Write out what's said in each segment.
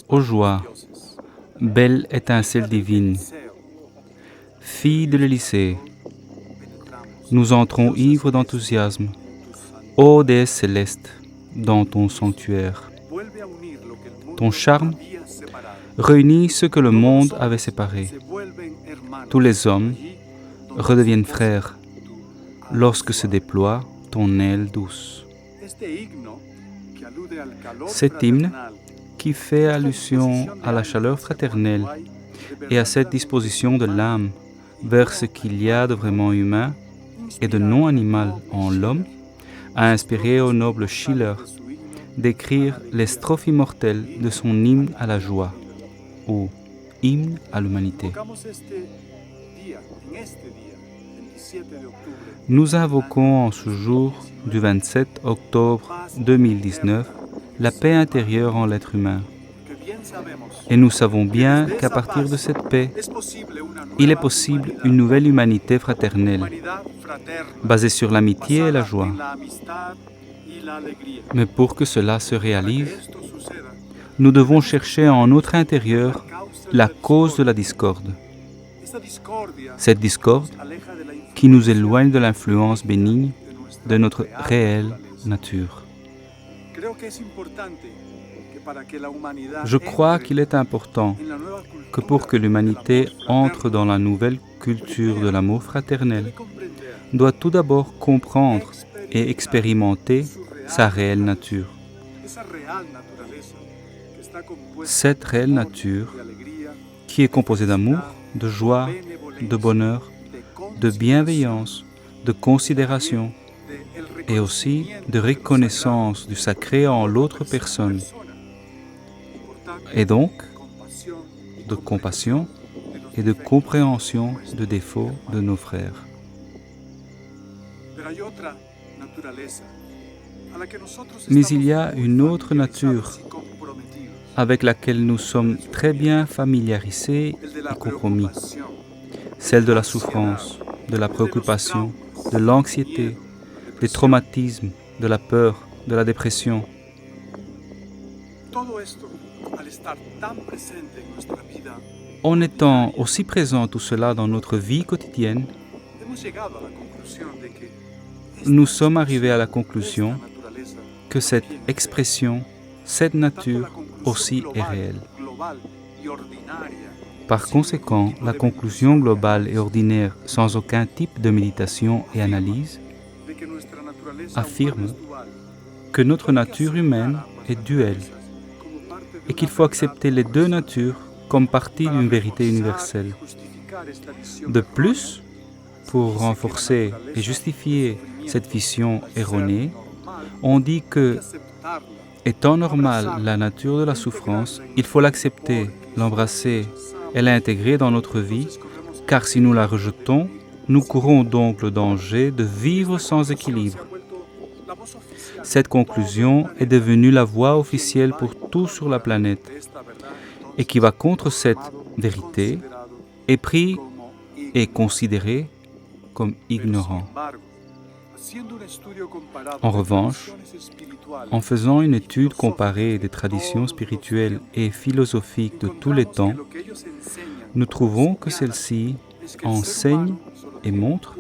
Ô joie, belle étincelle divine, fille de l'Élysée, nous entrons ivres d'enthousiasme, ô déesse céleste, dans ton sanctuaire. Ton charme réunit ce que le monde avait séparé. Tous les hommes redeviennent frères lorsque se déploie ton aile douce. Cet hymne, qui fait allusion à la chaleur fraternelle et à cette disposition de l'âme vers ce qu'il y a de vraiment humain et de non animal en l'homme, a inspiré au noble Schiller d'écrire les strophes immortelles de son hymne à la joie, ou hymne à l'humanité. Nous invoquons en ce jour du 27 octobre 2019 la paix intérieure en l'être humain. Et nous savons bien qu'à partir de cette paix, il est possible une nouvelle humanité fraternelle, basée sur l'amitié et la joie. Mais pour que cela se réalise, nous devons chercher en notre intérieur la cause de la discorde. Cette discorde qui nous éloigne de l'influence bénigne de notre réelle nature. Je crois qu'il est important que pour que l'humanité entre dans la nouvelle culture de l'amour fraternel, doit tout d'abord comprendre et expérimenter sa réelle nature. Cette réelle nature qui est composée d'amour, de joie, de bonheur, de bienveillance, de considération et aussi de reconnaissance du sacré en l'autre personne, et donc de compassion et de compréhension des défauts de nos frères. Mais il y a une autre nature avec laquelle nous sommes très bien familiarisés et compromis, celle de la souffrance, de la préoccupation, de l'anxiété, des traumatismes, de la peur, de la dépression. En étant aussi présent tout cela dans notre vie quotidienne, nous sommes arrivés à la conclusion que cette expression, cette nature aussi est réelle. Par conséquent, la conclusion globale et ordinaire, sans aucun type de méditation et analyse, affirme que notre nature humaine est duelle et qu'il faut accepter les deux natures comme partie d'une vérité universelle. De plus, pour renforcer et justifier cette vision erronée, on dit que, étant normale la nature de la souffrance, il faut l'accepter, l'embrasser et l'intégrer dans notre vie, car si nous la rejetons, nous courons donc le danger de vivre sans équilibre. Cette conclusion est devenue la voie officielle pour tout sur la planète et qui va contre cette vérité est pris et considéré comme ignorant. En revanche, en faisant une étude comparée des traditions spirituelles et philosophiques de tous les temps, nous trouvons que celles-ci enseignent et montrent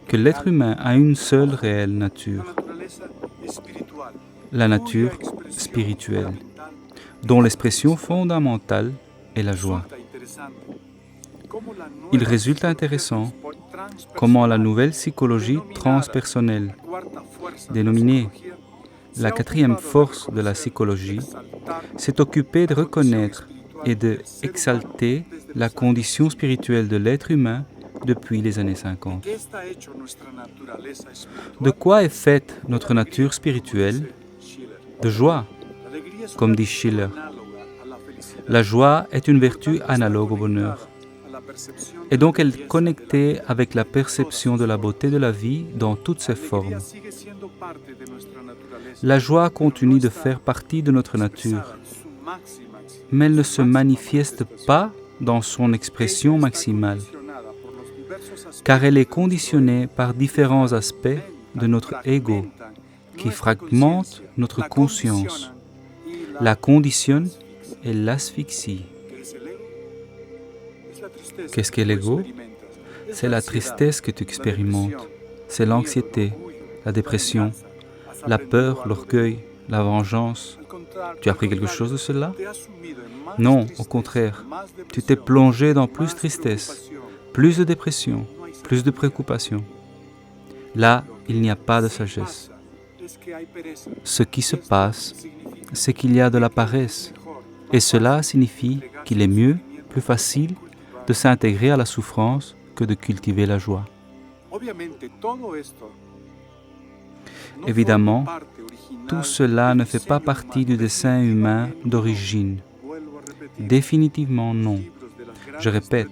que l'être humain a une seule réelle nature, la nature spirituelle, dont l'expression fondamentale est la joie. Il résulte intéressant comment la nouvelle psychologie transpersonnelle, dénominée la quatrième force de la psychologie, s'est occupée de reconnaître et d'exalter la condition spirituelle de l'être humain depuis les années 50. De quoi est faite notre nature spirituelle? De joie, comme dit Schiller. La joie est une vertu analogue au bonheur. Et donc elle est connectée avec la perception de la beauté de la vie dans toutes ses formes. La joie continue de faire partie de notre nature, mais elle ne se manifeste pas dans son expression maximale, car elle est conditionnée par différents aspects de notre ego qui fragmentent notre conscience la conditionne et l'asphyxie. Qu'est-ce qu'est l'ego? C'est la tristesse que tu expérimentes, c'est l'anxiété, la dépression, la peur, l'orgueil, la vengeance. Tu as appris quelque chose de cela? Non, au contraire, tu t'es plongé dans plus de tristesse, plus de dépression, plus de préoccupation. Là, il n'y a pas de sagesse. Ce qui se passe, c'est qu'il y a de la paresse, et cela signifie qu'il est mieux, plus facile, de s'intégrer à la souffrance que de cultiver la joie. Évidemment, tout cela ne fait pas partie du dessein humain d'origine. Définitivement non. Je répète,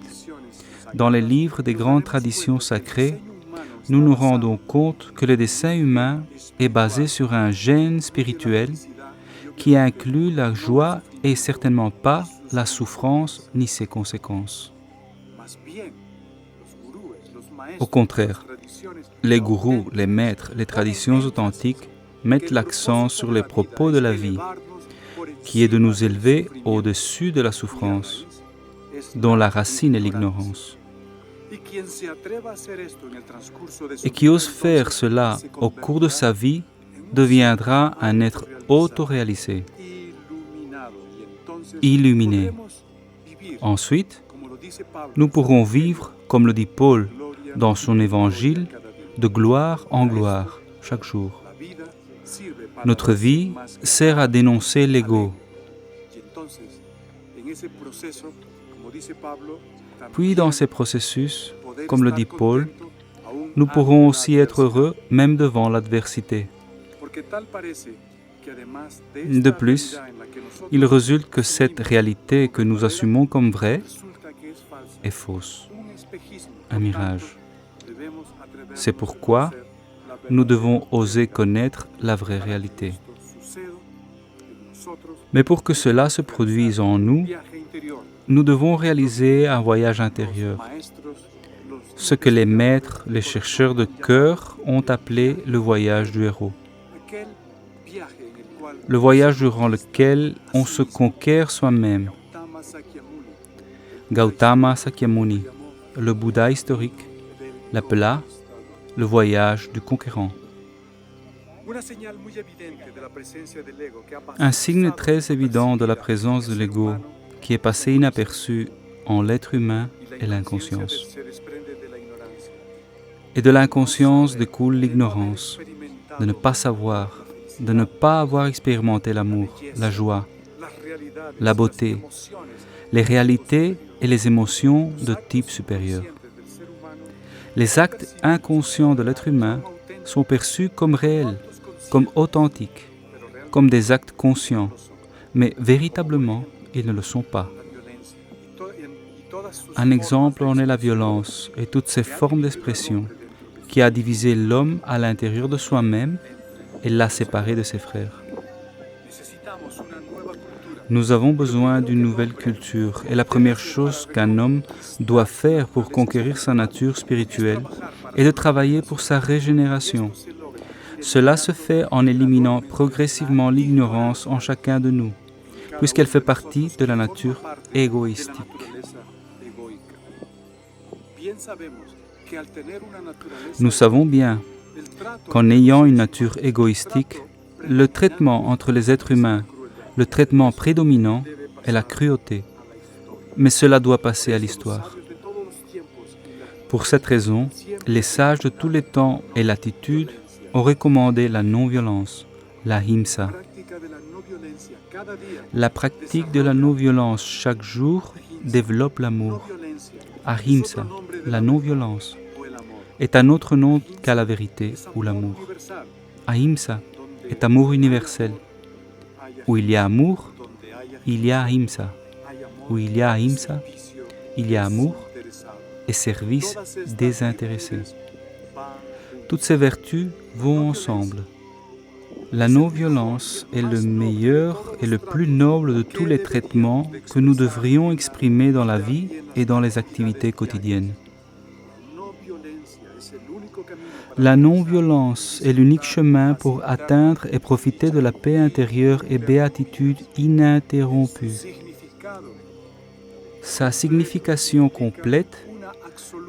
dans les livres des grandes traditions sacrées, nous nous rendons compte que le dessein humain est basé sur un gène spirituel qui inclut la joie et certainement pas la souffrance ni ses conséquences. Au contraire, les gourous, les maîtres, les traditions authentiques mettent l'accent sur les propos de la vie, qui est de nous élever au-dessus de la souffrance, dont la racine est l'ignorance. Et qui ose faire cela au cours de sa vie deviendra un être autoréalisé, illuminé. Ensuite, nous pourrons vivre, comme le dit Paul dans son évangile, de gloire en gloire, chaque jour. Notre vie sert à dénoncer l'ego. Puis dans ces processus, comme le dit Paul, nous pourrons aussi être heureux même devant l'adversité. De plus, il résulte que cette réalité que nous assumons comme vraie est fausse, un mirage. C'est pourquoi nous devons oser connaître la vraie réalité. Mais pour que cela se produise en nous, nous devons réaliser un voyage intérieur, ce que les maîtres, les chercheurs de cœur ont appelé le voyage du héros. Le voyage durant lequel on se conquiert soi-même. Gautama Sakyamuni, le Bouddha historique, l'appela le voyage du conquérant. Un signe très évident de la présence de l'ego qui est passé inaperçu en l'être humain est l'inconscience. Et de l'inconscience découle l'ignorance, de ne pas savoir, de ne pas avoir expérimenté l'amour, la joie, la beauté, les réalités et les émotions de type supérieur. Les actes inconscients de l'être humain sont perçus comme réels, comme authentiques, comme des actes conscients, mais véritablement, ils ne le sont pas. Un exemple en est la violence et toutes ses formes d'expression qui a divisé l'homme à l'intérieur de soi-même et l'a séparé de ses frères. Nous avons besoin d'une nouvelle culture et la première chose qu'un homme doit faire pour conquérir sa nature spirituelle est de travailler pour sa régénération. Cela se fait en éliminant progressivement l'ignorance en chacun de nous, puisqu'elle fait partie de la nature égoïstique. Nous savons bien qu'en ayant une nature égoïstique, le traitement entre les êtres humains, le traitement prédominant est la cruauté. Mais cela doit passer à l'histoire. Pour cette raison, les sages de tous les temps et l'attitude ont recommandé la non-violence, la himsa. La pratique de la non-violence chaque jour développe l'amour. Ahimsa, la non-violence, est un autre nom qu'à la vérité ou l'amour. Ahimsa est amour universel. Où il y a amour, il y a ahimsa. Où il y a ahimsa, il y a amour et service désintéressé. Toutes ces vertus vont ensemble. La non-violence est le meilleur et le plus noble de tous les traitements que nous devrions exprimer dans la vie et dans les activités quotidiennes. La non-violence est l'unique chemin pour atteindre et profiter de la paix intérieure et béatitude ininterrompue. Sa signification complète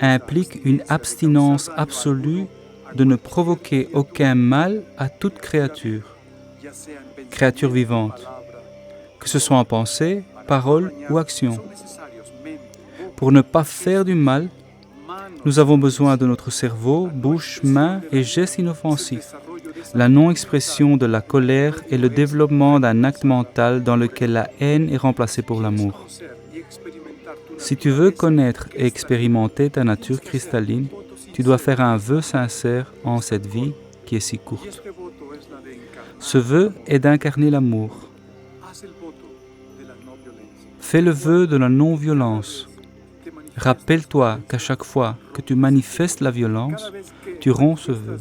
implique une abstinence absolue de ne provoquer aucun mal à toute créature vivante, que ce soit en pensée, parole ou action. Pour ne pas faire du mal, nous avons besoin de notre cerveau, bouche, mains et gestes inoffensifs. La non-expression de la colère est le développement d'un acte mental dans lequel la haine est remplacée pour l'amour. Si tu veux connaître et expérimenter ta nature cristalline, tu dois faire un vœu sincère en cette vie qui est si courte. Ce vœu est d'incarner l'amour. Fais le vœu de la non-violence. Rappelle-toi qu'à chaque fois que tu manifestes la violence, tu romps ce vœu.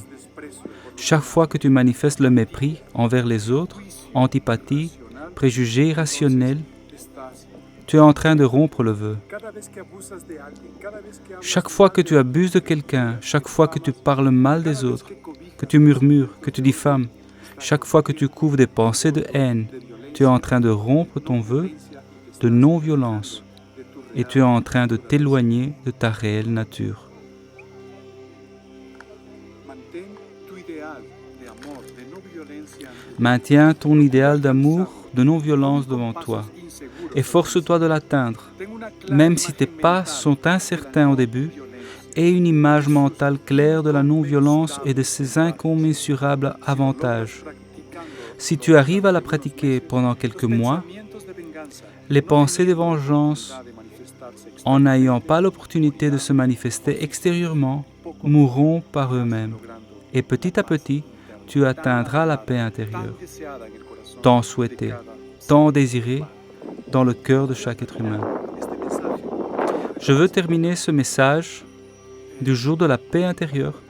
Chaque fois que tu manifestes le mépris envers les autres, antipathie, préjugés irrationnels, tu es en train de rompre le vœu. Chaque fois que tu abuses de quelqu'un, chaque fois que tu parles mal des autres, que tu murmures, que tu diffames, chaque fois que tu couvres des pensées de haine, tu es en train de rompre ton vœu de non-violence et tu es en train de t'éloigner de ta réelle nature. Maintiens ton idéal d'amour, de non-violence devant toi. Efforce-toi de l'atteindre. Même si tes pas sont incertains au début, aie une image mentale claire de la non-violence et de ses incommensurables avantages. Si tu arrives à la pratiquer pendant quelques mois, les pensées de vengeance, en n'ayant pas l'opportunité de se manifester extérieurement, mourront par eux-mêmes. Et petit à petit, tu atteindras la paix intérieure, tant souhaitée, tant désirée, dans le cœur de chaque être humain. Je veux terminer ce message du jour de la paix intérieure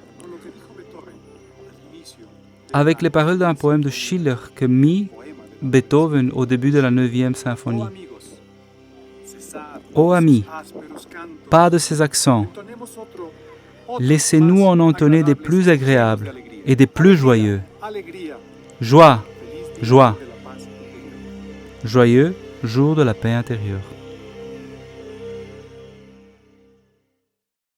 avec les paroles d'un poème de Schiller que mit Beethoven au début de la 9e symphonie. Ô amis, pas de ces accents. Laissez-nous en entonner des plus agréables et des plus joyeux. Joie, joie. Joyeux jour de la paix intérieure.